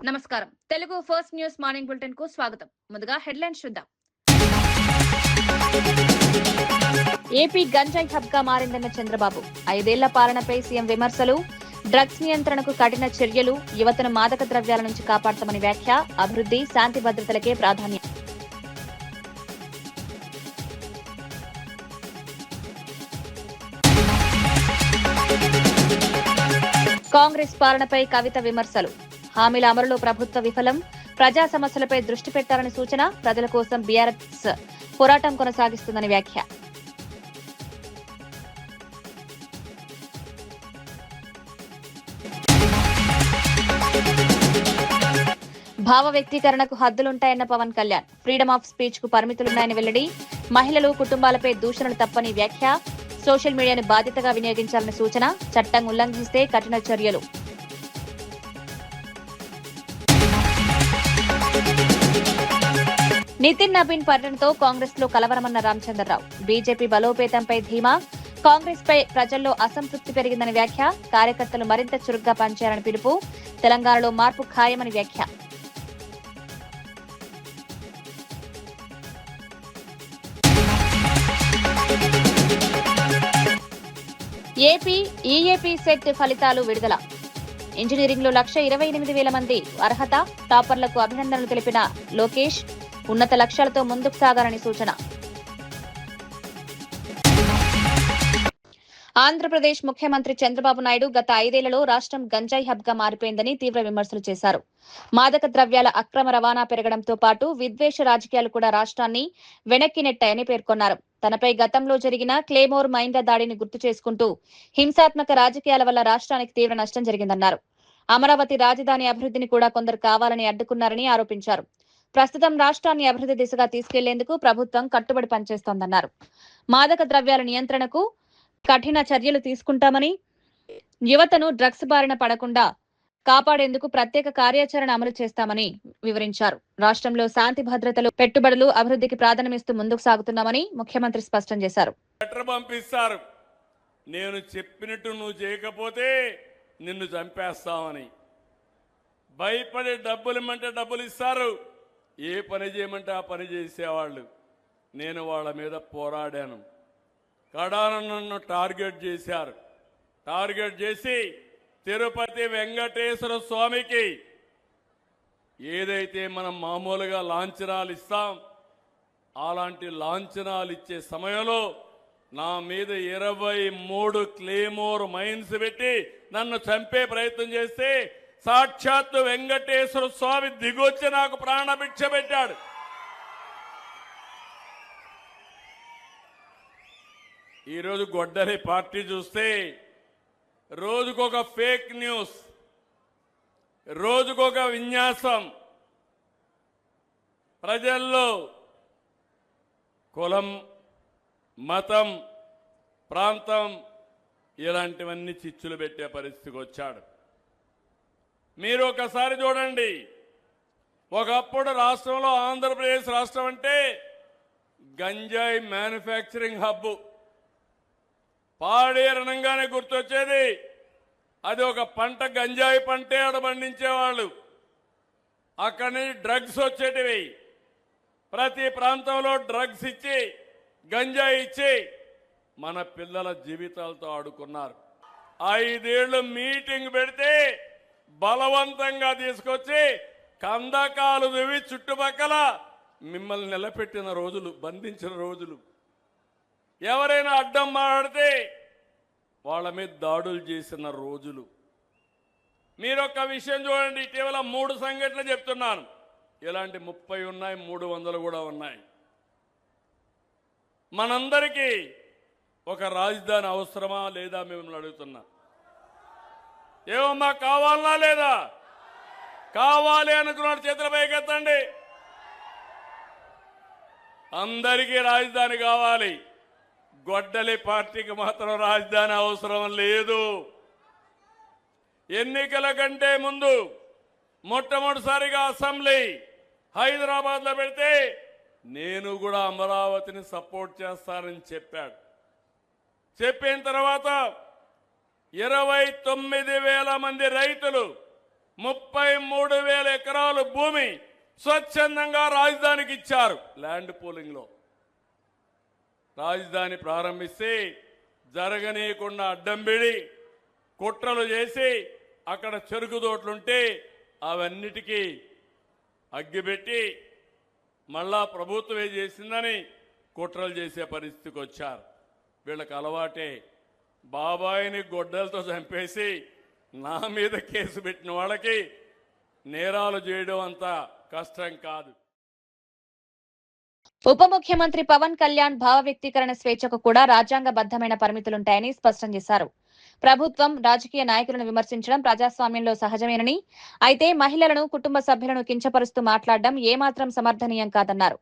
నమస్కారం. Telugu first news morning bulletin కు స్వాగతం. ముందుగా హెడ్లైన్స్ చూద్దాం. ఏపీ గంజాయి హబ్ గా మారిందన్న చంద్రబాబు. 5 ఏళ్ల పాలనపై సీఎం విమర్శలు. డ్రగ్స్ నియంత్రణకు కఠిన చర్యలు. యువతను మాదక ద్రవ్యాల నుంచి కాపాడతామని వ్యాఖ్య. అభివృద్ధి, శాంతి భద్రతలకే ప్రాధాన్యం. కాంగ్రెస్ పాలనపై కవిత విమర్శలు. హామీల అమలులో ప్రభుత్వ విఫలం. ప్రజా సమస్యలపై దృష్టి పెట్టాలని సూచన. ప్రజల కోసం బీఆర్ఎస్ పోరాటం కొనసాగిస్తుందని వ్యాఖ్య. భావ వ్యక్తీకరణకు హద్దులుంటాయన్న Pawan Kalyan. Freedom of speech కు పరిమితులున్నాయని వెల్లడి. మహిళలు, కుటుంబాలపై దూషణలు తప్పని వ్యాఖ్య. సోషల్ మీడియాను బాధ్యతగా వినియోగించాలని సూచన. చట్టం ఉల్లంఘిస్తే కఠిన చర్యలు. నితిన్ నబీన్ పర్యటనతో కాంగ్రెస్ లో కలవరమన్న రామచంద్రరావు. బీజేపీ బలోపేతంపై ధీమా. కాంగ్రెస్ పై ప్రజల్లో అసంతృప్తి పెరిగిందని వ్యాఖ్య. కార్యకర్తలు మరింత చురుగ్గా పనిచేయాలని పిలుపు. తెలంగాణలో మార్పు ఖాయమని వ్యాఖ్య. ఏపీ ఈఏపీ సెట్ ఫలితాలు విడుదల. ఇంజనీరింగ్ లో 1,28,000 మంది అర్హత. టాపర్లకు అభినందనలు తెలిపిన లోకేష్. ఉన్నత లక్ష్యాలతో ముందుకు సాగాలని సూచన. ఆంధ్రప్రదేశ్ ముఖ్యమంత్రి చంద్రబాబు నాయుడు గత 5 ఏళ్లలో రాష్ట్రం గంజాయి హబ్ గా మారిపోయిందని తీవ్ర విమర్శలు చేశారు. మాదక ద్రవ్యాల అక్రమ రవాణా పెరగడంతో పాటు విద్వేష రాజకీయాలు కూడా రాష్ట్రాన్ని వెనక్కి నెట్టాయని పేర్కొన్నారు. తనపై గతంలో జరిగిన క్లేమోర్ మైన్ల దాడిని గుర్తు చేసుకుంటూ హింసాత్మక రాజకీయాల వల్ల రాష్ట్రానికి తీవ్ర నష్టం జరిగిందన్నారు. అమరావతి రాజధాని అభివృద్ధిని కూడా కొందరు కావాలని అడ్డుకున్నారని ఆరోపించారు. ప్రస్తుతం రాష్ట్రాన్ని అభివృద్ధి దిశగా తీసుకెళ్లేందుకు ప్రభుత్వం కట్టుబడి పనిచేస్తోందన్నారు. మాదక ద్రవ్యాల నియంత్రణకు కఠిన చర్యలు తీసుకుంటామని, యువతను డ్రగ్స్ బారిన పడకుండా కాపాడేందుకు ప్రత్యేక కార్యాచరణ అమలు చేస్తామని వివరించారు. రాష్ట్రంలో శాంతి భద్రతలు, పెట్టుబడులు, అభివృద్ధికి ప్రాధాన్యమిస్తూ ముందుకు సాగుతున్నామని ముఖ్యమంత్రి స్పష్టం చేశారు. పంపిస్తారు, నేను చెప్పినట్టు నువ్వు చేయకపోతే నిన్ను చంపేస్తామని భయపడి డబ్బులు ఇమ్మంటే డబ్బులు ఇస్తారు, ఏ పని చేయమంటే ఆ పని చేసేవాళ్ళు. నేను వాళ్ళ మీద పోరాడాను. కడాన నన్ను టార్గెట్ చేశారు. టార్గెట్ చేసి తిరుపతి వెంకటేశ్వర స్వామికి ఏదైతే మనం మామూలుగా లాంఛనాలు ఇస్తాం, అలాంటి లాంఛనాలు ఇచ్చే సమయంలో నా మీద 23 క్లేమోర్ మైన్స్ పెట్టి నన్ను చంపే ప్రయత్నం చేస్తే సాక్షాత్తు వెంకటేశ్వర స్వామి దిగొచ్చి నాకు ప్రాణభిక్ష పెట్టాడు. ఈరోజు గొడ్డలి పార్టీ చూస్తే రోజుకొక ఫేక్ న్యూస్, రోజుకొక విన్యాసం. ప్రజల్లో కులం, మతం, ప్రాంతం ఇలాంటివన్నీ చిచ్చులు పెట్టే పరిస్థితికి వచ్చాడు. మీరు ఒకసారి చూడండి, ఒకప్పుడు రాష్ట్రంలో ఆంధ్రప్రదేశ్ రాష్ట్రం అంటే గంజాయి మ్యానుఫ్యాక్చరింగ్ హబ్. పాడేరనంగానే గుర్తొచ్చేది. అది ఒక పంట, గంజాయి పంటే ఆడ పండించేవాళ్ళు. అక్కడి నుంచి డ్రగ్స్ వచ్చేటివి. ప్రతి ప్రాంతంలో డ్రగ్స్ ఇచ్చి, గంజాయి ఇచ్చి మన పిల్లల జీవితాలతో ఆడుకున్నారు. 5 ఏళ్లు మీటింగ్ పెడితే బలవంతంగా తీసుకొచ్చి కందకాలు దువ్వి చుట్టుపక్కల మిమ్మల్ని నిలబెట్టిన రోజులు, బంధించిన రోజులు. ఎవరైనా అడ్డం మాట్లాడితే వాళ్ళ మీద దాడులు చేసిన రోజులు. మీరొక్క విషయం చూడండి, ఇటీవల 3 సంఘటనలు చెప్తున్నాను. ఇలాంటి 30 ఉన్నాయి, 300 కూడా ఉన్నాయి. మనందరికీ ఒక రాజధాని అవసరమా లేదా మిమ్మల్ని అడుగుతున్నా. ఏమమ్మా, కావాలనా లేదా? కావాలి అనుకున్నాడు చేతుల పైకెత్తండి. అందరికీ రాజధాని కావాలి. గొడ్డలి పార్టీకి మాత్రం రాజధాని అవసరం లేదు. ఎన్నికల కంటే ముందు మొట్టమొదటిసారిగా అసెంబ్లీ హైదరాబాద్లో పెడితే నేను కూడా అమరావతిని సపోర్ట్ చేస్తానని చెప్పాడు. చెప్పిన తర్వాత 29,000 మంది రైతులు 33,000 ఎకరాలు భూమి స్వచ్ఛందంగా రాజధానికి ఇచ్చారు. ల్యాండ్ పూలింగ్ లో రాజధాని ప్రారంభిస్తే జరగనీయకుండా అడ్డం పెడి కుట్రలు చేసి అక్కడ చెరుకు తోటలుంటే అవన్నిటికీ అగ్గిపెట్టి మళ్ళా ప్రభుత్వమే చేసిందని కుట్రలు చేసే పరిస్థితికి వచ్చారు. వీళ్ళకి అలవాటే. బాబాయిని గొడ్డలతో చంపేసి నా మీద కేసు పెట్టిన వాళ్ళకి నేరాలు చేయడం అంత కష్టం కాదు. ఉప ముఖ్యమంత్రి పవన్ కళ్యాణ్ భావ వ్యక్తీకరణ స్వేచ్ఛకు కూడా రాజ్యాంగబద్ధమైన పరిమితులుంటాయని స్పష్టం చేశారు. ప్రభుత్వం, రాజకీయ నాయకులను విమర్శించడం ప్రజాస్వామ్యంలో సహజమేనని, అయితే మహిళలను, కుటుంబ సభ్యులను కించపరుస్తూ మాట్లాడడం ఏమాత్రం సమర్థనీయం కాదన్నారు.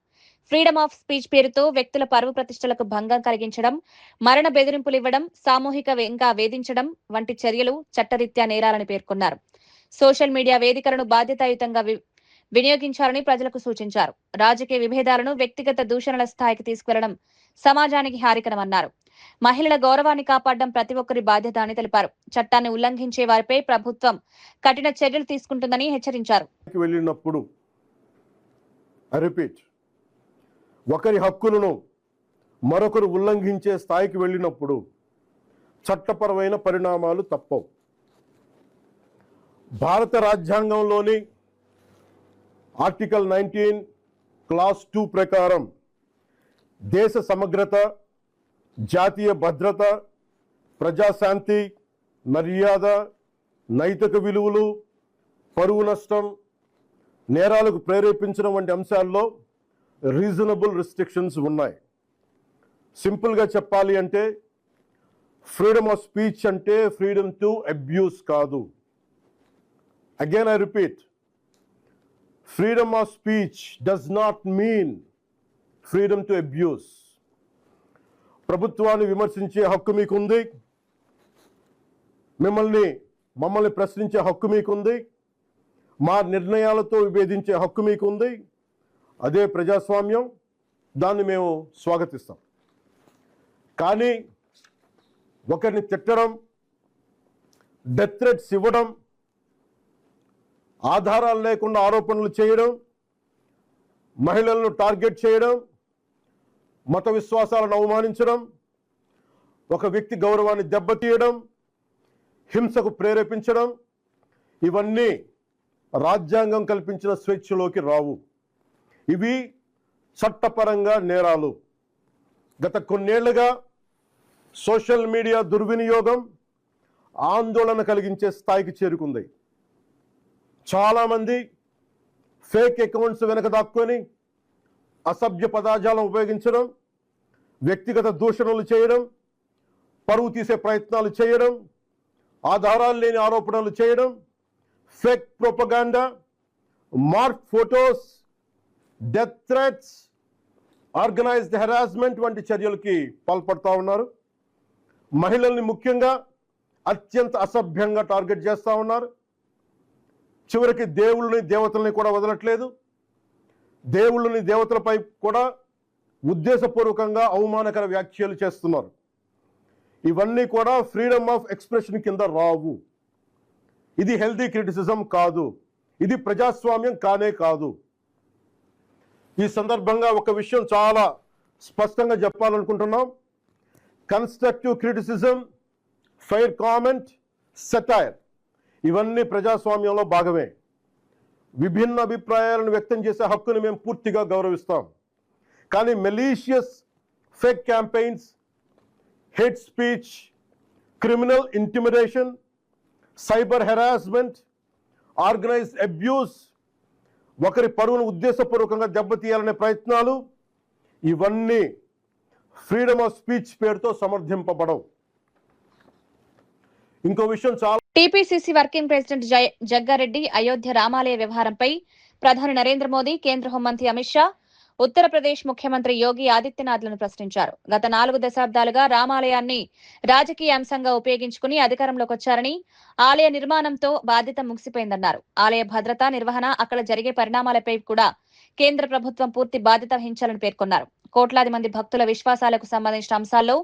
ఫ్రీడమ్ ఆఫ్ స్పీచ్ పేరుతో వ్యక్తుల పరువు ప్రతిష్టలకు భంగం కలిగించడం, మరణ బెదిరింపులు ఇవ్వడం, సామూహికంగా వేధించడం వంటి చర్యలు చట్టరీత్యా నేరాలని పేర్కొన్నారు. సోషల్ మీడియా వేదికలను బాధ్యతాయుతంగా వినియోగించాలని ప్రజలకు సూచించారు. రాజకీయ విభేదాలను వ్యక్తిగత దూషణల స్థాయికి తీసుకెళ్లడం సమాజానికి హానికరమన్నారు. మహిళల గౌరవాన్ని కాపాడడం ప్రతి ఒక్కరి బాధ్యత అని తెలిపారు. చట్టాన్ని ఉల్లంఘించే వారిపై ప్రభుత్వం కఠిన చర్యలు తీసుకుంటుందని హెచ్చరించారు. ఒకరి హక్కులను మరొకరు ఉల్లంఘించే స్థాయికి వెళ్ళినప్పుడు చట్టపరమైన పరిణామాలు తప్పవు. భారత రాజ్యాంగంలోని ఆర్టికల్ 19 క్లాస్ 2 ప్రకారం దేశ సమగ్రత, జాతీయ భద్రత, ప్రజాశాంతి, మర్యాద, నైతిక విలువలు, పరువు నష్టం, నేరాలకు ప్రేరేపించడం వంటి అంశాల్లో రీజనబుల్ రిస్ట్రిక్షన్స్ ఉన్నాయి. సింపుల్గా చెప్పాలి అంటే ఫ్రీడమ్ ఆఫ్ స్పీచ్ అంటే ఫ్రీడమ్ టు అబ్యూస్ కాదు. Again I repeat, freedom of speech does not mean freedom to abuse. ప్రభుత్వాన్ని విమర్శించే హక్కు మీకుంది, మమ్మల్ని ప్రశ్నించే హక్కు మీకుంది, మా నిర్ణయాలతో విభేదించే హక్కు మీకుంది. అదే ప్రజాస్వామ్యం, దాన్ని మేము స్వాగతిస్తాం. కానీ ఒకరిని తిట్టడం, డెత్ థ్రెట్స్ ఇవ్వడం, ఆధారాలు లేకుండా ఆరోపణలు చేయడం, మహిళలను టార్గెట్ చేయడం, మత విశ్వాసాలను అవమానించడం, ఒక వ్యక్తి గౌరవాన్ని దెబ్బతీయడం, హింసకు ప్రేరేపించడం, ఇవన్నీ రాజ్యాంగం కల్పించిన స్వేచ్ఛలోకి రావు. ఇవి చట్టపరంగా నేరాలు. గత కొన్నేళ్లుగా సోషల్ మీడియా దుర్వినియోగం ఆందోళన కలిగించే స్థాయికి చేరుకుంది. చాలామంది ఫేక్ అకౌంట్స్ వెనక దాక్కొని అసభ్య పదజాలం ఉపయోగించడం, వ్యక్తిగత దూషణలు చేయడం, పరువు తీసే ప్రయత్నాలు చేయడం, ఆధారాలు లేని ఆరోపణలు చేయడం, fake propaganda, mark photos, death threats, organised harassment వంటి చర్యలకి పాల్పడుతూ ఉన్నారు. మహిళల్ని ముఖ్యంగా అత్యంత అసభ్యంగా టార్గెట్ చేస్తూ ఉన్నారు. చివరికి దేవుళ్ళని, దేవతల్ని కూడా వదలట్లేదు. దేవుళ్ళని, దేవతలపై కూడా ఉద్దేశపూర్వకంగా అవమానకర వ్యాఖ్యలు చేస్తున్నారు. ఇవన్నీ కూడా ఫ్రీడమ్ ఆఫ్ ఎక్స్ప్రెషన్ కింద రావు. ఇది హెల్దీ క్రిటిసిజం కాదు. ఇది ప్రజాస్వామ్యం కానే కాదు. ఈ సందర్భంగా ఒక విషయం చాలా స్పష్టంగా చెప్పాలనుకుంటున్నాం. Constructive criticism, fair comment, satire ఇవన్నీ ప్రజాస్వామ్యంలో భాగమే. విభిన్న అభిప్రాయాలను వ్యక్తం చేసే హక్కుని మేము పూర్తిగా గౌరవిస్తాం. కానీ malicious fake campaigns, hate speech, criminal intimidation, cyber harassment, organised abuse, ఒకరి పరువును ఉద్దేశపూర్వకంగా దెబ్బతీయాలనే ప్రయత్నాలు, ఇవన్నీ ఫ్రీడమ్ ఆఫ్ స్పీచ్ పేరుతో సమర్థింపబడవు. ఇంకో విషయం చాలా TPCC working president Jaggareddy Ayodhya రామాలయ వ్యవహారంపై ప్రధాని నరేంద్ర మోదీ, కేంద్ర హోంమంత్రి అమిత్ షా, ఉత్తరప్రదేశ్ ముఖ్యమంత్రి యోగి ఆదిత్యనాథ్లను ప్రశ్నించారు. గత 4 దశాబ్దాలుగా రామాలయాన్ని రాజకీయ అంశంగా ఉపయోగించుకుని అధికారంలోకి వచ్చారని, ఆలయ నిర్మాణంతో బాధ్యత ముగిసిపోయిందన్నారు. ఆలయ భద్రత, నిర్వహణ, అక్కడ జరిగే పరిణామాలపై కూడా కేంద్ర ప్రభుత్వం పూర్తి బాధ్యత వహించాలని పేర్కొన్నారు. కోట్లాది మంది భక్తుల విశ్వాసాలకు సంబంధించిన అంశాల్లో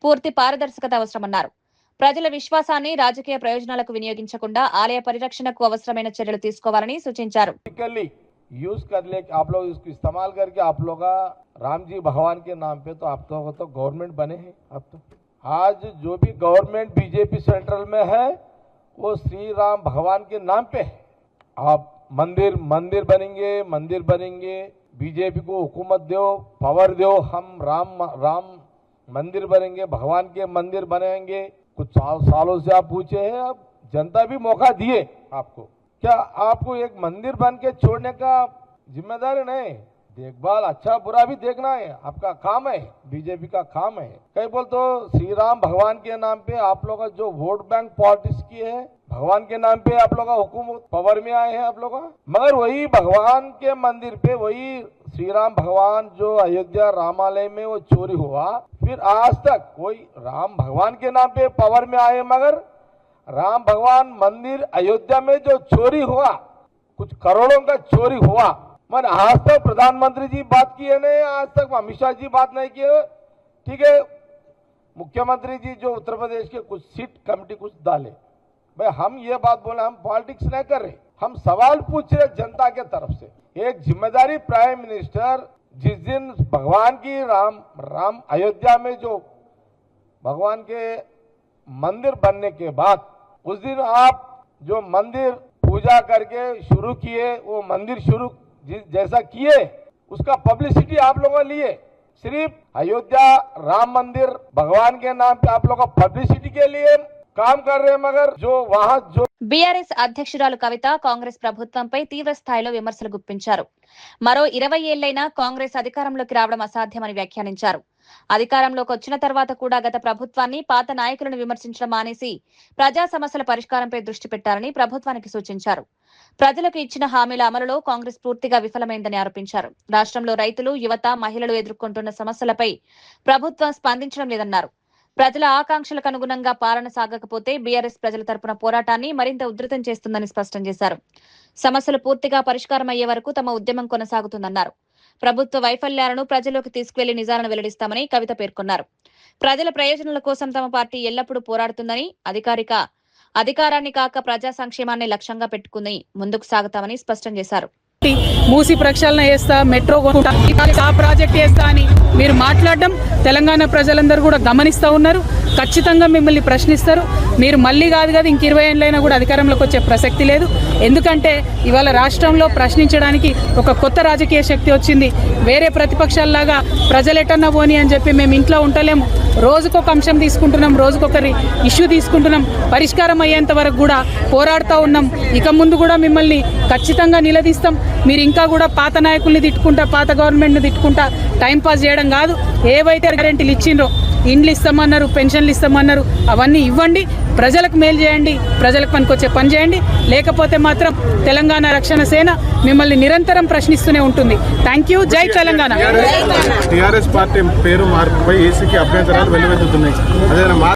పూర్తి పారదర్శకత అవసరమన్నారు. ప్రజల విశ్వాసాన్ని రాజకీయ ప్రయోజనాలకు వినియోగించకుండా ఆలయ పరిరక్షణకు అవసరమైన చర్యలు తీసుకోవాలని సూచించారు. यूज कर ले आप लोग इसको इस्तेमाल करके आप लोग राम जी भगवान के नाम पे तो आप लोग तो गवर्नमेंट बने हैं। अब तो आज जो भी गवर्नमेंट बीजेपी सेंट्रल में है वो श्री राम भगवान के नाम पे है। आप मंदिर बनेंगे बीजेपी को हुकूमत दो, पावर दो, हम राम मंदिर बनेंगे, भगवान के मंदिर बनेंगे। कुछ सालों से आप पूछे हैं, अब जनता भी मौका दिए आपको। क्या आपको एक मंदिर बन के छोड़ने का जिम्मेदारी नहीं, देखभाल अच्छा बुरा भी देखना है, आपका काम है, बीजेपी का काम है। कई बोल तो श्री राम भगवान के नाम पे आप लोग जो वोट बैंक पॉलिटिक्स की है, भगवान के नाम पे आप लोग हुकूमत पावर में आए हैं आप लोग, मगर वही भगवान के मंदिर पे वही श्री राम भगवान जो अयोध्या रामालय में वो चोरी हुआ, फिर आज तक कोई राम भगवान के नाम पे पावर में आए, मगर राम भगवान मंदिर अयोध्या में जो चोरी हुआ, कुछ करोड़ों का चोरी हुआ, मन आज तक प्रधानमंत्री जी बात किए नहीं, आज तक अमित शाह जी बात नहीं किए। ठीक है, मुख्यमंत्री जी जो उत्तर प्रदेश के कुछ सीट कमेटी कुछ डाले, भाई हम ये बात बोले, हम पॉलिटिक्स नहीं कर रहे, हम सवाल पूछ रहे जनता के तरफ से। एक जिम्मेदारी प्राइम मिनिस्टर जिस दिन भगवान की राम अयोध्या में जो भगवान के मंदिर बनने के बाद उस दिन आप जो मंदिर पूजा करके शुरू किए, वो मंदिर शुरू जैसा किए उसका पब्लिसिटी आप लोगों लिए, सिर्फ अयोध्या राम मंदिर भगवान के नाम पे आप लोग पब्लिसिटी के लिए काम कर रहे हैं, मगर जो वहाँ जो బీఆర్ఎస్ అధ్యక్షురాలు కవిత కాంగ్రెస్ ప్రభుత్వంపై తీవ్ర స్థాయిలో విమర్శలు గుప్పించారు. మరో 20 ఏళ్లైనా కాంగ్రెస్ అధికారంలోకి రావడం అసాధ్యమని వ్యాఖ్యానించారు. అధికారంలోకి వచ్చిన తర్వాత కూడా గత ప్రభుత్వాన్ని, పాత నాయకులను విమర్శించడం మానేసి ప్రజా సమస్యల పరిష్కారంపై దృష్టి పెట్టాలని ప్రభుత్వానికి సూచించారు. ప్రజలకు ఇచ్చిన హామీల అమలులో కాంగ్రెస్ పూర్తిగా విఫలమైందని ఆరోపించారు. రాష్ట్రంలో రైతులు, యువత, మహిళలు ఎదుర్కొంటున్న సమస్యలపై ప్రభుత్వం స్పందించడం లేదన్నారు. ప్రజల ఆకాంక్షలకు అనుగుణంగా పాలన సాగకపోతే బీఆర్ఎస్ ప్రజల తరపున పోరాటాన్ని మరింత ఉధృతం చేస్తుందని స్పష్టం చేశారు. సమస్యలు పూర్తిగా పరిష్కారం అయ్యే వరకు తమ ఉద్యమం కొనసాగుతుందన్నారు. ప్రభుత్వ వైఫల్యాలను ప్రజల్లోకి తీసుకువెళ్లి నిజాలను వెల్లడిస్తామని కవిత పేర్కొన్నారు. ప్రజల ప్రయోజనాల కోసం తమ పార్టీ ఎల్లప్పుడూ పోరాడుతుందని, అధికారాన్ని కాక ప్రజా సంక్షేమాన్ని లక్ష్యంగా పెట్టుకుని ముందుకు సాగుతామని స్పష్టం చేశారు. మూసి ప్రక్షాళన చేస్తా, మెట్రో ఆ ప్రాజెక్ట్ చేస్తా అని మీరు మాట్లాడడం తెలంగాణ ప్రజలందరూ కూడా గమనిస్తూ ఉన్నారు. ఖచ్చితంగా మిమ్మల్ని ప్రశ్నిస్తారు. మీరు మళ్ళీ కాదు కదా ఇంక 20 ఏళ్ళైనా కూడా అధికారంలోకి వచ్చే ప్రసక్తి లేదు. ఎందుకంటే ఇవాళ రాష్ట్రంలో ప్రశ్నించడానికి ఒక కొత్త రాజకీయ శక్తి వచ్చింది. వేరే ప్రతిపక్షాల్లాగా ప్రజలెటన్నా పోని అని చెప్పి మేము ఇంట్లో ఉండలేము. రోజుకొక అంశం తీసుకుంటున్నాం, రోజుకొకరి ఇష్యూ తీసుకుంటున్నాం. పరిష్కారం అయ్యేంత వరకు కూడా పోరాడుతూ ఉన్నాం. ఇక ముందు కూడా మిమ్మల్ని ఖచ్చితంగా నిలదీస్తాం. మీరు ఇంకా కూడా పాత నాయకుల్ని తిట్టుకుంటా, పాత గవర్నమెంట్ని తిట్టుకుంటా టైంపాస్ చేయడం కాదు. ఏవైతే గ్యారెంటీలు ఇచ్చిండ్రో, ఇండ్లు ఇస్తామన్నారు, పెన్షన్లు ఇస్తామన్నారు, అవన్నీ ఇవ్వండి. ప్రజలకు మేలు చేయండి, ప్రజలకు పనికొచ్చే పని చేయండి. లేకపోతే మాత్రం తెలంగాణ రక్షణ సేన మిమ్మల్ని నిరంతరం ప్రశ్నిస్తూనే ఉంటుంది. Thank you. జై తెలంగాణ. టీఆర్ఎస్ పార్టీ పేరు మార్పుపై ఏసీకి అభ్యంతరాలు వెల్లువెత్తుతున్నాయి.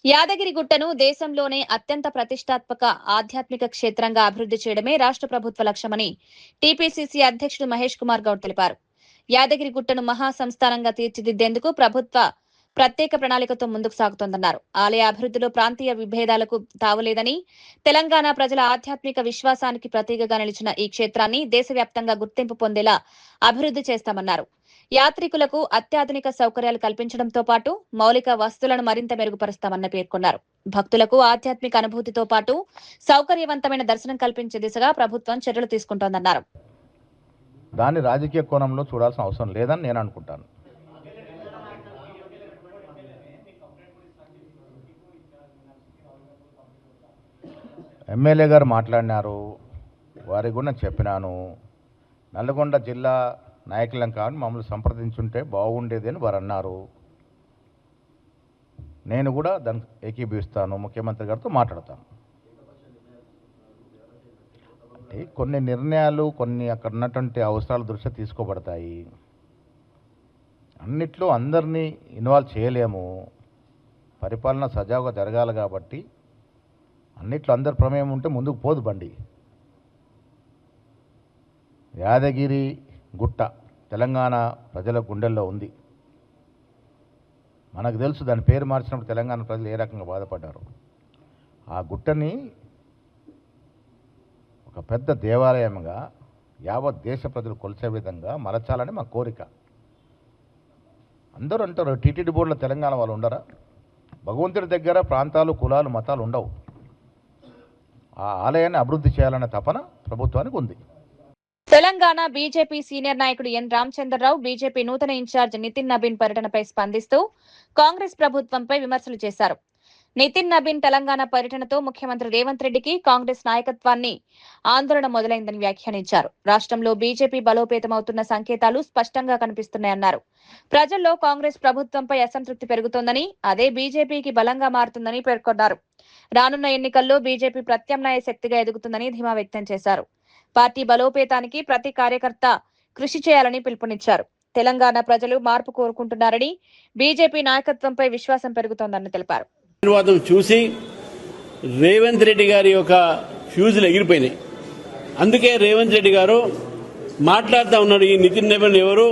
యాదగిరిగుట్టను దేశంలోనే అత్యంత ప్రతిష్టాత్మక ఆధ్యాత్మిక క్షేత్రంగా అభివృద్ధి చేయడమే రాష్ట్ర ప్రభుత్వ లక్ష్యమని టీపీసీసీ అధ్యక్షుడు మహేష్ కుమార్ గౌడ్ తెలిపారు. యాదగిరిగుట్టను మహా సంస్థానంగా తీర్చిదిద్దేందుకు ప్రభుత్వ ప్రత్యేక ప్రణాళికతో ముందుకు సాగుతోందన్నారు. ఆలయ అభివృద్ధిలో ప్రాంతీయ విభేదాలకు తావులేదని, తెలంగాణ ప్రజల ఆధ్యాత్మిక విశ్వాసానికి ప్రతీకగా నిలిచిన ఈ క్షేత్రాన్ని దేశవ్యాప్తంగా గుర్తింపు పొందేలా అభివృద్ధి చేస్తామన్నారు. యాత్రికులకు అత్యాధునిక సౌకర్యాలు కల్పించడంతో పాటు మౌలిక వసతులను మరింత మెరుగుపరుస్తామని పేర్కొన్నారు. భక్తులకు ఆధ్యాత్మిక అనుభూతితో పాటు సౌకర్యవంతమైన దర్శనం కల్పించే దిశగా ప్రభుత్వం చర్యలు తీసుకుంటోందన్నారు. దాన్ని రాజకీయ కోణంలో చూడాల్సిన అవసరం లేదని నేను అనుకుంటాను. ఎమ్మెల్యే గారు మాట్లాడినారు, వారికి కూడా నేను చెప్పినాను. నల్గొండ జిల్లా నాయకులం కానీ మమ్మల్ని సంప్రదించుంటే బాగుండేది అని వారు అన్నారు. నేను కూడా దానికి ఏకీభవిస్తాను, ముఖ్యమంత్రి గారితో మాట్లాడతాను. అంటే కొన్ని నిర్ణయాలు కొన్ని అక్కడ ఉన్నటువంటి అవసరాల దృష్ట్యా తీసుకోబడతాయి. అన్నిట్లో అందరినీ ఇన్వాల్వ్ చేయలేము. పరిపాలన సజావుగా జరగాలి కాబట్టి అన్నిట్లో అందరి ప్రమేయం ఉంటే ముందుకు పోదు బండి. యాదగిరి గుట్ట తెలంగాణ ప్రజల గుండెల్లో ఉంది. మనకు తెలుసు దాని పేరు మార్చినప్పుడు తెలంగాణ ప్రజలు ఏ రకంగా బాధపడ్డారు. ఆ గుట్టని ఒక పెద్ద దేవాలయంగా యావత్ దేశ ప్రజలు కొలిచే విధంగా మలచాలని మా కోరిక. అందరూ అంటారు టీటీడీ బోర్డులో తెలంగాణ వాళ్ళు ఉండరా? భగవంతుడి దగ్గర ప్రాంతాలు, కులాలు, మతాలు ఉండవు. ఆ ఆలయాన్ని అభివృద్ధి చేయాలనే తపన ప్రభుత్వానికి ఉంది. తెలంగాణ బీజేపీ సీనియర్ నాయకుడు ఎన్ రామచంద్రరావు బీజేపీ నూతన ఇన్ఛార్జ్ నితిన్ నబీన్ పర్యటనపై స్పందిస్తూ కాంగ్రెస్ ప్రభుత్వంపై విమర్శలు చేశారు. నితిన్ నబీన్ తెలంగాణ పర్యటనతో ముఖ్యమంత్రి రేవంత్ రెడ్డికి కాంగ్రెస్ నాయకత్వాన్ని ఆందోళన మొదలైందని వ్యాఖ్యానించారు. రాష్ట్రంలో బీజేపీ బలోపేతమవుతున్న సంకేతాలు స్పష్టంగా కనిపిస్తున్నాయన్నారు. ప్రజల్లో కాంగ్రెస్ ప్రభుత్వంపై అసంతృప్తి పెరుగుతోందని, అదే బీజేపీకి బలంగా మారుతుందని పేర్కొన్నారు. రానున్న ఎన్నికల్లో బీజేపీ ప్రత్యామ్నాయ శక్తిగా ఎదుగుతుందని ధీమా వ్యక్తం చేశారు. పార్టీ బలోపేతానికి ప్రతి కార్యకర్త కృషి చేయాలని పిలుపునిచ్చారు. తెలంగాణ ప్రజలు మార్పు కోరుకుంటున్నారని, బీజేపీ నాయకత్వంపై విశ్వాసం పెరుగుతోందని తెలిపారు. చూసి రేవంత్ రెడ్డి గారి యొక్క ఫ్యూజులు ఎగిరిపోయినాయి. అందుకే రేవంత్ రెడ్డి గారు మాట్లాడుతూ ఉన్నాడు, ఈ నితిన్ నబీన్ ఎవరు,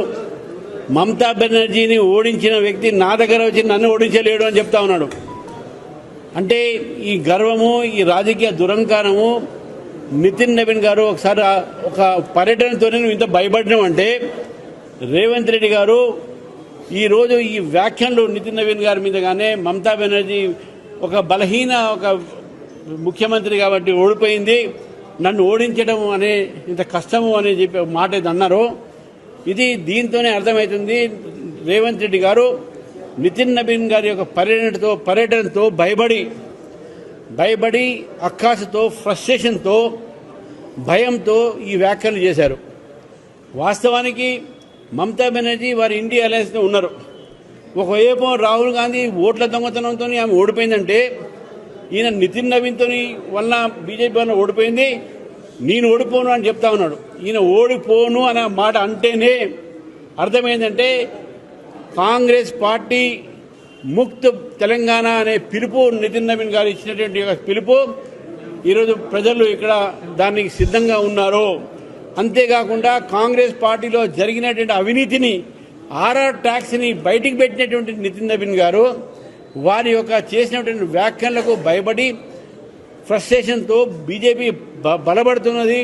మమతా బెనర్జీని ఓడించిన వ్యక్తి నా దగ్గర వచ్చి నన్ను ఓడించలేడు అని చెప్తా ఉన్నాడు. అంటే ఈ గర్వము, ఈ రాజకీయ దురంకారము నితిన్ నబీన్ గారు ఒకసారి ఒక పర్యటనతోనే నువ్వు ఇంత భయపడినావు అంటే, రేవంత్ రెడ్డి గారు ఈరోజు ఈ వ్యాఖ్యలు నితిన్ నబీన్ గారి మీద గానే మమతా బెనర్జీ ఒక బలహీన ఒక ముఖ్యమంత్రి కాబట్టి ఓడిపోయింది, నన్ను ఓడించడం అనే ఇంత కష్టము అని చెప్పి మాట ఇది అన్నారు. ఇది దీంతోనే అర్థమవుతుంది రేవంత్ రెడ్డి గారు నితిన్ నబీన్ గారి యొక్క పర్యటనతో భయపడి అక్కాసుతో, ఫ్రస్ట్రేషన్తో, భయంతో ఈ వ్యాఖ్యలు చేశారు. వాస్తవానికి మమతా బెనర్జీ వారి ఇండియా అలయన్స్లో ఉన్నారు. ఒకవైపు రాహుల్ గాంధీ ఓట్ల దొంగతనంతో ఆమె ఓడిపోయిందంటే, ఈయన నితిన్ నబీన్తో వల్ల బీజేపీ వల్ల ఓడిపోయింది, నేను ఓడిపోను అని చెప్తా ఉన్నాడు. ఈయన ఓడిపోను అనే మాట అంటేనే అర్థమైందంటే కాంగ్రెస్ పార్టీ ముక్త్ తెలంగాణ అనే పిలుపు నితిన్ నబీన్ గారు ఇచ్చినటువంటి పిలుపు ఈరోజు ప్రజలు ఇక్కడ దానికి సిద్ధంగా ఉన్నారు. అంతేకాకుండా కాంగ్రెస్ పార్టీలో జరిగినటువంటి అవినీతిని, ఆర్ఆర్ ట్యాక్స్ని బయటికి పెట్టినటువంటి నితిన్ నబీన్ గారు వారి యొక్క చేసినటువంటి వ్యాఖ్యలకు భయపడి ఫ్రస్ట్రేషన్తో బీజేపీ బలపడుతున్నది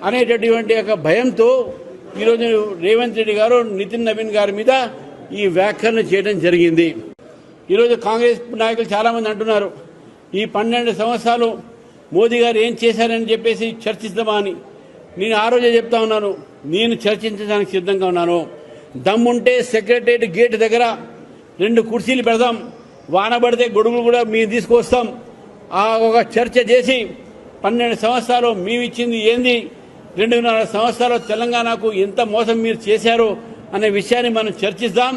అనేటటువంటి ఒక భయంతో ఈరోజు రేవంత్ రెడ్డి గారు నితిన్ నబీన్ గారి మీద ఈ వ్యాఖ్యలను చేయడం జరిగింది. ఈరోజు కాంగ్రెస్ నాయకులు చాలామంది అంటున్నారు, ఈ 12 సంవత్సరాలు మోదీ గారు ఏం చేశారని చెప్పేసి చర్చిద్దామా అని. నేను ఆ రోజే చెప్తా ఉన్నాను, నేను చర్చించడానికి సిద్ధంగా ఉన్నాను. దమ్ముంటే సెక్రటరియట్ గేట్ దగ్గర 2 కుర్చీలు పెడదాం, వాన పడితే గొడుగులు కూడా మేము తీసుకొస్తాం. ఆ ఒక చర్చ చేసి 12 సంవత్సరాలు మేమిచ్చింది ఏంది, 2.5 సంవత్సరాలు తెలంగాణకు ఎంత మోసం మీరు చేశారో అనే విషయాన్ని మనం చర్చిద్దాం,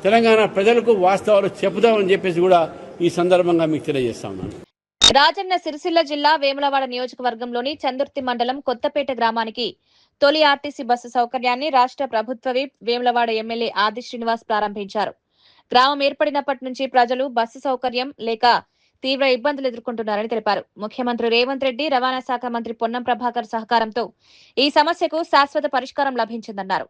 తెలంగాణ ప్రజలకు వాస్తవాలు చెబుదామని చెప్పేసి కూడా ఈ సందర్భంగా మీకు తెలియజేస్తా ఉన్నాను. రాజన్న సిరిసిల్ల జిల్లా వేములవాడ నియోజకవర్గంలోని చందుర్తి మండలం కొత్తపేట గ్రామానికి తొలి ఆర్టీసీ బస్సు సౌకర్యాన్ని రాష్ట్ర ప్రభుత్వ విప్ వేములవాడ ఎమ్మెల్యే ఆది శ్రీనివాస్ ప్రారంభించారు. గ్రామం ఏర్పడినప్పటి నుంచి ప్రజలు బస్సు సౌకర్యం లేక తీవ్ర ఇబ్బందులు ఎదుర్కొంటున్నారని తెలిపారు. ముఖ్యమంత్రి రేవంత్ రెడ్డి, రవాణా శాఖ మంత్రి పొన్నం ప్రభాకర్ సహకారంతో ఈ సమస్యకు శాశ్వత పరిష్కారం లభించిందన్నారు.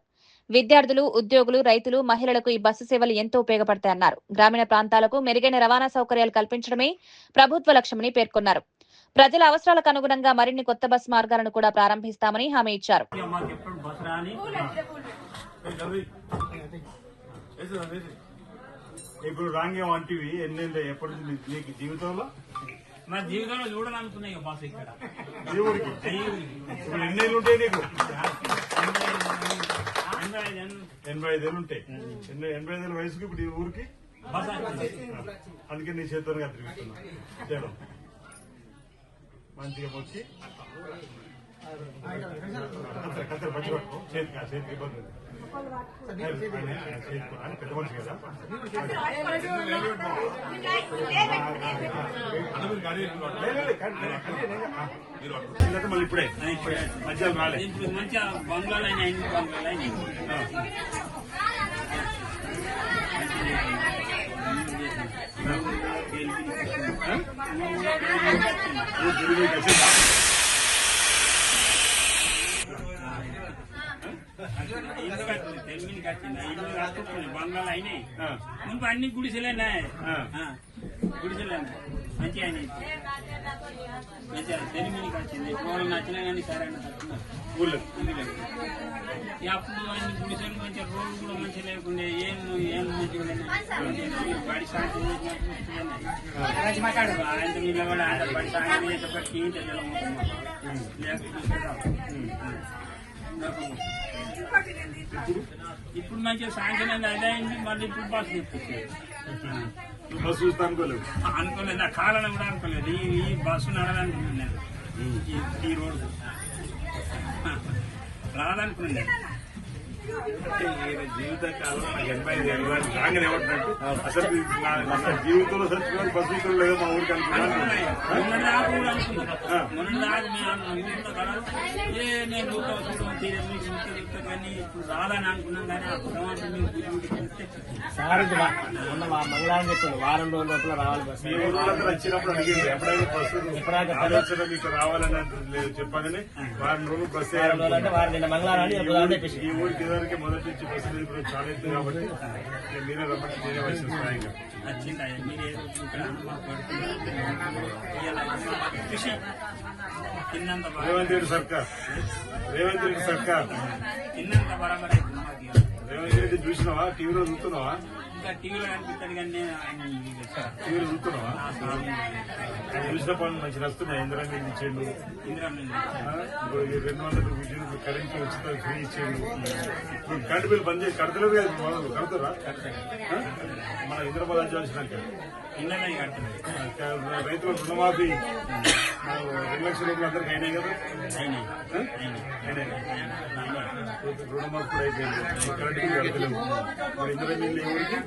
విద్యార్థులు, ఉద్యోగులు, రైతులు, మహిళలకు ఈ బస్సు సేవలు ఎంతో ఉపయోగపడతాయన్నారు. గ్రామీణ ప్రాంతాలకు మెరుగైన రవాణా సౌకర్యాలు కల్పించడమే ప్రభుత్వ లక్ష్యమని పేర్కొన్నారు. ప్రజల అవసరాలకు అనుగుణంగా మరిన్ని కొత్త బస్సు మార్గాలను కూడా ప్రారంభిస్తామని హామీ ఇచ్చారు. ఇప్పుడు రాంగేం అంటివి ఎన్నెళ్ళ ఎప్పటి నుంచి నీకు జీవితంలో? నా జీవితంలో చూడాలనుకున్నాయి బాస్ ఇక్కడ దేవుడికి ఇప్పుడు ఎన్నేళ్ళు ఉంటాయి నీకు? 85 ఏళ్ళు ఉంటాయి. 85 ఏళ్ళ వయసుకి ఇప్పుడు ఈ ఊరికి అందుకే నీ చేతులుగా తిరుగుతున్నా చేయడం మంచిగా వచ్చి కత్తెర పచ్చి పట్టుకో, చేతికి ఇబ్బంది ఉంది. పెద్ద మనిషి కదా మళ్ళీ ఇప్పుడే మధ్యాహ్నం రాలే మంచిగా బంగ్లాలు అయినా వచ్చింది ఇల్లు కట్టుకున్నాయి బంగ్లాలు అయినాయి ముందు అన్ని గుడిసెలేనా గుడిసెలేనా మంచిగా అయినాయి మంచిగా తెలిమినికి వచ్చింది ఇప్పుడు నచ్చినా కానీ సరే అప్పుడు అన్ని గుడిసెలు మంచిగా రోడ్లు కూడా మంచిగా లేకుండే ఏం మంచిగా బడి సాయం ఆయన నిలబడి ఆయన బడి సాయం చేసేప్పటికీ ఇప్పుడు మంచిగా సాయంత్రం అదే అయింది మళ్ళీ ఇప్పుడు బస్సు తెప్పించారు బస్సు చూస్తా అనుకోలేదు నా కాలని కూడా అనుకోలేదు ఈ బస్సు నడదనుకున్నాను ఈ రోడ్డు రాదనుకున్నాను జీవితకాలం 85 ఏళ్ళు రాగానే ఏమంటున్నట్టు అసలు జీవితంలో చచ్చిపోయిన బస్సు లేదో మా ఊరికి అనుకున్నాను నేను కానీ ఇప్పుడు రాదని అనుకున్నాం కానీ మంగళవారం చెప్పండి వారం రోజుల లోపల రావాలి బస్సు. మీ ఊళ్ళందరూ వచ్చినప్పుడు అడిగింది ఎప్పుడైనా బస్సు ఆలోచన మీకు రావాలని చెప్పగానే వారం రోజులు బస్సు అంటే వారు నిన్న మంగళవారం చెప్పేసి ఈ ఊరికి ఇదివరకు మొదటి నుంచి బస్సు ఇప్పుడు చాలా ఎత్తు కాబట్టి మీరే రమ్మంటే నేనే వచ్చి సాయంగా రేవంత్ రెడ్డి సర్కార్ తిన్నంత బరాబర్ రేవంత్ రెడ్డి చూసినావా టీవీలో చూస్తున్నావా ఇంకా టీవీలో కనిపిస్తాడు కానీ టీవీలో చూస్తున్నావా చూసిన పనులు మంచి వస్తున్నాయి ఇందిరా ఇచ్చేయండు ఇప్పుడు 200 విద్యుత్ కరెంట్ ఉచిత ఫ్రీ ఇచ్చేయండు ఇప్పుడు కరెంట్ బిల్ బంద్ చేసి కడతలేదు కడతారా మన ఇంద్రబాద్ అంచాల్సినాక రైతుల రుణమాఫీ 2 లక్షల రూపాయలు అందరికి అయినాయి కదా రుణమాఫీ కూడా అయిపోయింది కరెంట్ బిల్ కడతలేవు మరి ఇందిరా బిల్లు ఏ ఊరికి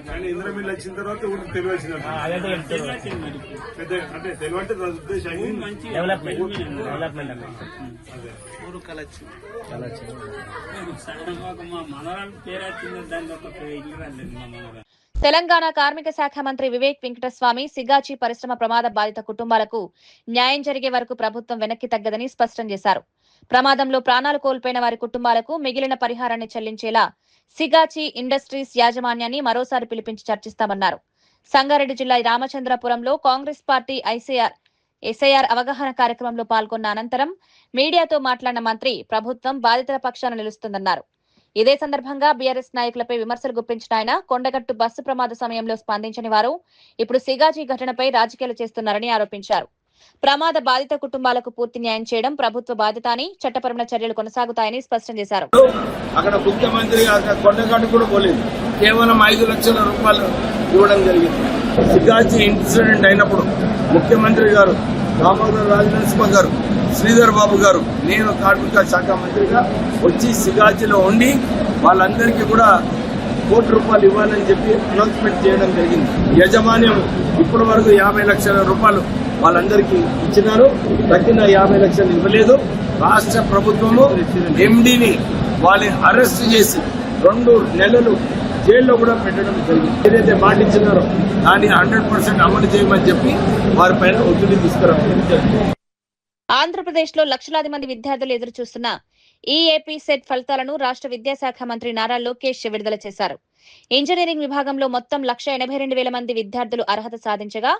కానీ ఇందిరా బిల్లు వచ్చిన తర్వాత ఊరికి తెలివి వచ్చిందంట అంటే తెలివి అంటే ఉద్దేశం డెవలప్మెంట్ ఊరు కలచ్చు మా మనవరాలు పేరు వచ్చింది దాని ఒక ఇల్లు రాలేదు మా మనవరాలు. తెలంగాణ కార్మిక శాఖ మంత్రి వివేక్ వెంకటస్వామి సిగాచి పరిశ్రమ ప్రమాద బాధిత కుటుంబాలకు న్యాయం జరిగే వరకు ప్రభుత్వం వెనక్కి తగ్గదని స్పష్టం చేశారు. ప్రమాదంలో ప్రాణాలు కోల్పోయిన వారి కుటుంబాలకు మిగిలిన పరిహారాన్ని చెల్లించేలా సిగాచి ఇండస్ట్రీస్ యాజమాన్యాన్ని మరోసారి పిలిపించి చర్చిస్తామన్నారు. సంగారెడ్డి జిల్లా రామచంద్రపురంలో కాంగ్రెస్ పార్టీ ఎస్ఐఆర్ అవగాహన కార్యక్రమంలో పాల్గొన్న అనంతరం మీడియాతో మాట్లాడిన మంత్రి ప్రభుత్వం బాధితుల పక్షాన నిలుస్తుందన్నారు. ఇదే సందర్భంగా బీఆర్ఎస్ నాయకులపై విమర్శలు గుప్పించిన ఆయన కొండగట్టు బస్సు ప్రమాద సమయంలో స్పందించని వారు ఇప్పుడు సిగాచి ఘటనపై రాజకీయాలు చేస్తున్నారని ఆరోపించారు. ప్రమాద బాధిత కుటుంబాలకు పూర్తి న్యాయం చేయడం ప్రభుత్వ బాధ్యత అని చట్టపరమైన చర్యలు కొనసాగుతాయని స్పష్టం చేశారు. అక్కడ ముఖ్యమంత్రి కొండగట్టు కూడా పోలేదు, కేవలం 5 లక్షల రూపాయలు ఇవ్వడం జరిగింది. సిగాచి ఇన్సిడెంట్ అయినప్పుడు ముఖ్యమంత్రి గారు దామోదర్ రాజనరసింహ గారు, శ్రీధర్ బాబు గారు, నేను కార్మిక శాఖ మంత్రిగా వచ్చి సిగాచిలో ఉండి వాళ్ళందరికీ కూడా ₹1 ఇవ్వాలని చెప్పి అనౌన్స్మెంట్ చేయడం జరిగింది. యజమాన్యం ఇప్పటి వరకు 50 లక్షల రూపాయలు వాళ్ళందరికీ ఇచ్చినారు, తగ్గిన 50 లక్షలు ఇవ్వలేదు. రాష్ట్ర ప్రభుత్వము ఎండీని వాళ్ళని అరెస్ట్ చేసి 2 నెలలు జైల్లో కూడా పెట్టడం జరిగింది. ఏదైతే మాట ఇచ్చినారో దాన్ని 100% అమలు చేయమని చెప్పి వారిపైన ఒత్తిడి తీసుకురావాలి. ఆంధ్రప్రదేశ్లో లక్షలాది మంది విద్యార్థులు ఎదురు చూస్తున్న ఈఏపీ సెట్ ఫలితాలను రాష్ట్ర విద్యాశాఖ మంత్రి నారా లోకేష్ విడుదల చేశారు. ఇంజనీరింగ్ విభాగంలో మొత్తం 182,000 మంది విద్యార్థులు అర్హత సాధించగా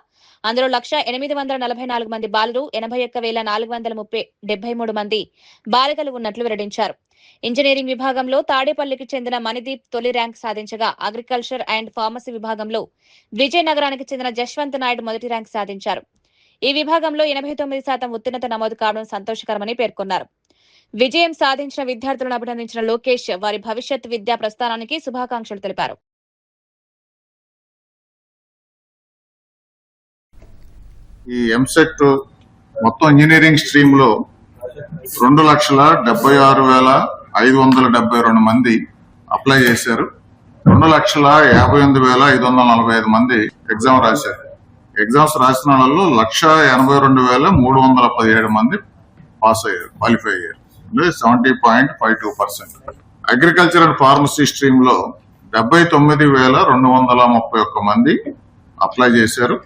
అందులో 1,844 మంది బాలురు, 81,473 మంది బాలికలు ఉన్నట్లు వెల్లడించారు. ఇంజనీరింగ్ విభాగంలో తాడేపల్లికి చెందిన మణిదీప్ తొలి ర్యాంక్ సాధించగా అగ్రికల్చర్ అండ్ ఫార్మసీ విభాగంలో విజయనగరానికి చెందిన జశ్వంత్ నాయుడు మొదటి ర్యాంక్ సాధించారు. ఈ విభాగంలో 89% ఉత్తీర్ణత నమోదు కావడం సంతోషకరమని పేర్కొన్నారు. విజయం సాధించిన విద్యార్థులను అభినందించిన లోకేష్ వారి భవిష్యత్ విద్యా ప్రస్థానానికి శుభాకాంక్షలు తెలిపారు. ఈ ఎంసెట్ మొత్తం ఇంజనీరింగ్ స్ట్రీమ్ లో 2,76,572 మంది అప్లై చేశారు. 2,58,545 మంది ఎగ్జామ్ రాశారు. ఎగ్జామ్స్ రాసిన వాళ్ళలో 1,82,317 మంది పాస్ అయ్యారు, క్వాలిఫై అయ్యారు, 70.52%. అగ్రికల్చర్ అండ్ ఫార్మసీ స్ట్రీమ్ లో 79,231 మంది అప్లై చేశారు.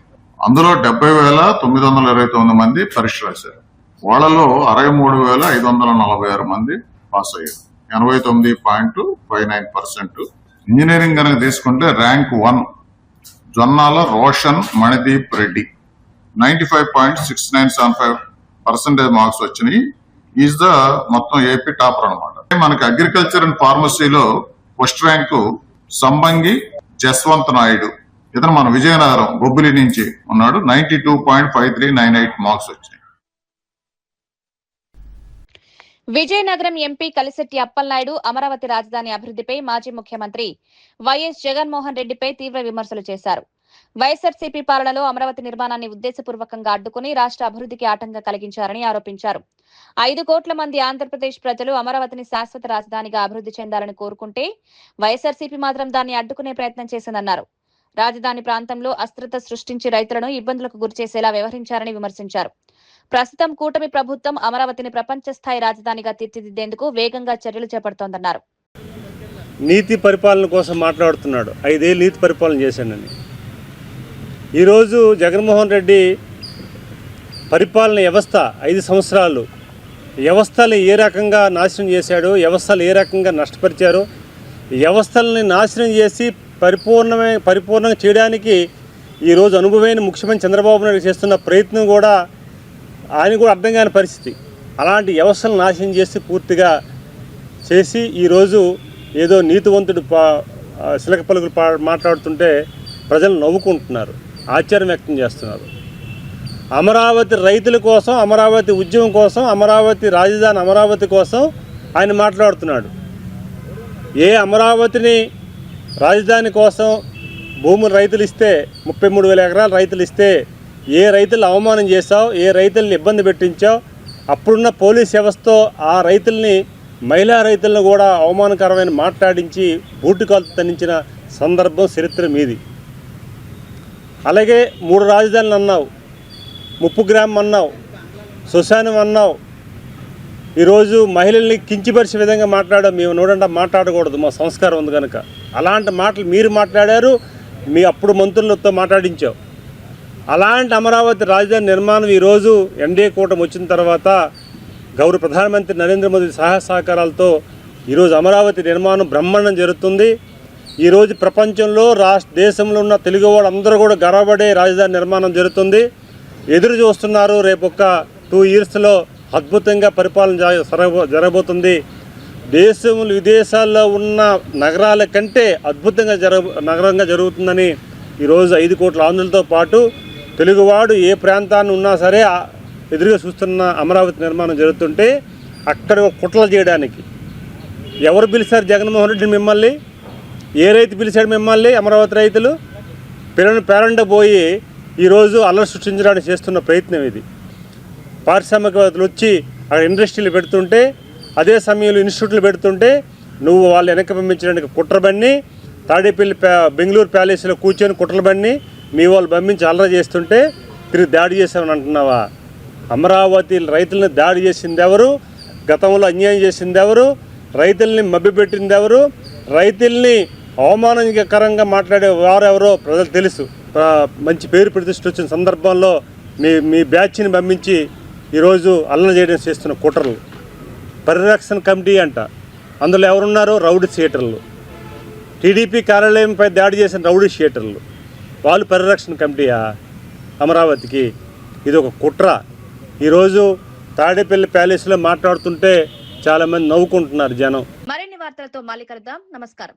అందులో 70,929 మంది పరీక్ష రాశారు. వాళ్ళలో 63,546 మంది పాస్ అయ్యారు, 89.59%. ఇంజనీరింగ్ కనుక తీసుకుంటే ర్యాంక్ 1 జొన్నాల రోషన్ మణిదీప్ రెడ్డి 95.6975% మార్క్స్ వచ్చినాయి. ఈజ్ ద మొత్తం ఏపీ టాపర్ అనమాట. మనకి agriculture and ఫార్మసీలో first rank సంబంగి Jaswanth Naidu, ఇతను మన విజయనగరం బొబ్బిలి నుంచి ఉన్నాడు. 92.5398 మార్క్స్ వచ్చినాయి. విజయనగరం ఎంపీ కలిశెట్టి అప్పలనాయుడు అమరావతి రాజధాని అభివృద్ధిపై మాజీ ముఖ్యమంత్రి వైఎస్ జగన్మోహన్ రెడ్డిపై తీవ్ర విమర్శలు చేశారు. వైఎస్ఆర్సీపీ పాలనలో అమరావతి నిర్మాణాన్ని ఉద్దేశపూర్వకంగా అడ్డుకుని రాష్ట్ర అభివృద్ధికి ఆటంకం కలిగించారని ఆరోపించారు. 5 కోట్ల మంది ఆంధ్రప్రదేశ్ ప్రజలు అమరావతిని శాశ్వత రాజధానిగా అభివృద్ధి చెందాలని కోరుకుంటే వైఎస్ఆర్సీపీ మాత్రం దాన్ని అడ్డుకునే ప్రయత్నం చేసిందన్నారు. రాజధాని ప్రాంతంలో అస్థిరత సృష్టించి రైతులను ఇబ్బందులకు గురిచేసేలా వ్యవహరించారని విమర్శించారు. ప్రస్తుతం కూటమి ప్రభుత్వం అమరావతిని ప్రపంచ స్థాయి రాజధానిగా తీర్చిదిద్దేందుకు వేగంగా చర్యలు చేపడుతోందన్నారు. నీతి పరిపాలన కోసం మాట్లాడుతున్నాడు. 5 ఏళ్ళు నీతి పరిపాలన చేశానని. ఈరోజు జగన్మోహన్ రెడ్డి పరిపాలన వ్యవస్థ 5 సంవత్సరాలు వ్యవస్థలు ఏ రకంగా నాశనం చేశాడు, వ్యవస్థలు ఏ రకంగా నష్టపరిచారు, వ్యవస్థలని నాశనం చేసి పరిపూర్ణంగా చేయడానికి ఈరోజు అనుభవమైన ముఖ్యమంత్రి చంద్రబాబు నాయుడు చేస్తున్న ప్రయత్నం కూడా ఆయన కూడా అర్థం కాని పరిస్థితి. అలాంటి వ్యవస్థలను నాశనం చేసి పూర్తిగా చేసి ఈరోజు ఏదో నీతివంతుడు శిలక పలుకులు మాట్లాడుతుంటే ప్రజలు నవ్వుకుంటున్నారు, ఆశ్చర్యం వ్యక్తం చేస్తున్నారు. అమరావతి రైతుల కోసం, అమరావతి ఉద్యమం కోసం, అమరావతి రాజధాని అమరావతి కోసం ఆయన మాట్లాడుతున్నాడు. ఏ అమరావతిని రాజధాని కోసం భూములు రైతులు ఇస్తే 33,000 ఎకరాలు రైతులు ఇస్తే ఏ రైతులు అవమానం చేశావు, ఏ రైతుల్ని ఇబ్బంది పెట్టించావు, అప్పుడున్న పోలీస్ వ్యవస్థతో ఆ రైతుల్ని, మహిళా రైతులను కూడా అవమానకరమైన మాట్లాడించి బూటుకాలు తన్నించిన సందర్భం చరిత్ర మీది. అలాగే 3 రాజధానులు అన్నావు, ముప్పు గ్రామం అన్నావు, శ్మశానం అన్నావు. ఈరోజు మహిళల్ని కించిపరిచే విధంగా మాట్లాడావు. మేము నోడంట మాట్లాడకూడదు, మా సంస్కారం ఉంది కనుక. అలాంటి మాటలు మీరు మాట్లాడారు, మీ అప్పుడు మంత్రులతో మాట్లాడించావు. అలాంటి అమరావతి రాజధాని నిర్మాణం ఈరోజు ఎన్డీఏ కూటమి వచ్చిన తర్వాత గౌరవ ప్రధానమంత్రి నరేంద్ర మోదీ సహాయ సహకారాలతో ఈరోజు అమరావతి నిర్మాణం బ్రహ్మాండం జరుగుతుంది. ఈరోజు ప్రపంచంలో దేశంలో ఉన్న తెలుగు వాళ్ళందరూ కూడా గర్వపడే రాజధాని నిర్మాణం జరుగుతుంది. ఎదురు చూస్తున్నారు. రేపు ఒక 2 ఇయర్స్లో అద్భుతంగా పరిపాలన జరగబోతుంది. విదేశాల్లో ఉన్న నగరాల కంటే అద్భుతంగా నగరంగా జరుగుతుందని ఈరోజు 5 కోట్ల ఆంధ్రులతో పాటు తెలుగువాడు ఏ ప్రాంతాన్ని ఉన్నా సరే ఎదురుగా చూస్తున్న అమరావతి నిర్మాణం జరుగుతుంటే అక్కడ కుట్రలు చేయడానికి ఎవరు పిలిచారు జగన్మోహన్ రెడ్డి మిమ్మల్ని? ఏ రైతు పిలిచాడు మిమ్మల్ని? అమరావతి రైతులు పేరంట పోయి ఈరోజు అల్లరి సృష్టించడానికి చేస్తున్న ప్రయత్నం ఇది. పారిశ్రామికవేత్తలు వచ్చి అక్కడ ఇండస్ట్రీలు పెడుతుంటే, అదే సమయంలో ఇన్స్టిట్యూట్లు పెడుతుంటే నువ్వు వాళ్ళు వెనక్కి పంపించడానికి కుట్ర బండి, తాడేపల్లి బెంగళూరు ప్యాలెస్లో కూర్చొని కుట్రలు బండి మీ వాళ్ళు పంపించి అల్లరి చేస్తుంటే తిరిగి దాడి చేసామని అంటున్నావా? అమరావతి రైతుల్ని దాడి చేసింది ఎవరు? గతంలో అన్యాయం చేసింది ఎవరు? రైతుల్ని మభ్యపెట్టింది ఎవరు? రైతుల్ని అవమానకరంగా మాట్లాడే వారెవరో ప్రజలు తెలుసు. మంచి పేరు ప్రతిష్ఠ వచ్చిన సందర్భంలో మీ బ్యాచ్ని పంపించి ఈరోజు అల్లరి చేయడం చేస్తున్న కుట్రలు. పరిరక్షణ కమిటీ అంట, అందులో ఎవరున్నారు? రౌడీ షీటర్లు. టీడీపీ కార్యాలయంపై దాడి చేసిన రౌడీ షీటర్లు వాళ్ళు పరిరక్షణ కమిటీయా అమరావతికి? ఇది ఒక కుట్ర. ఈరోజు తాడేపల్లి ప్యాలెస్లో మాట్లాడుతుంటే చాలామంది నవ్వుకుంటున్నారు జనం. మరిన్ని వార్తలతో మళ్ళీ కలుద్దాం. నమస్కారం.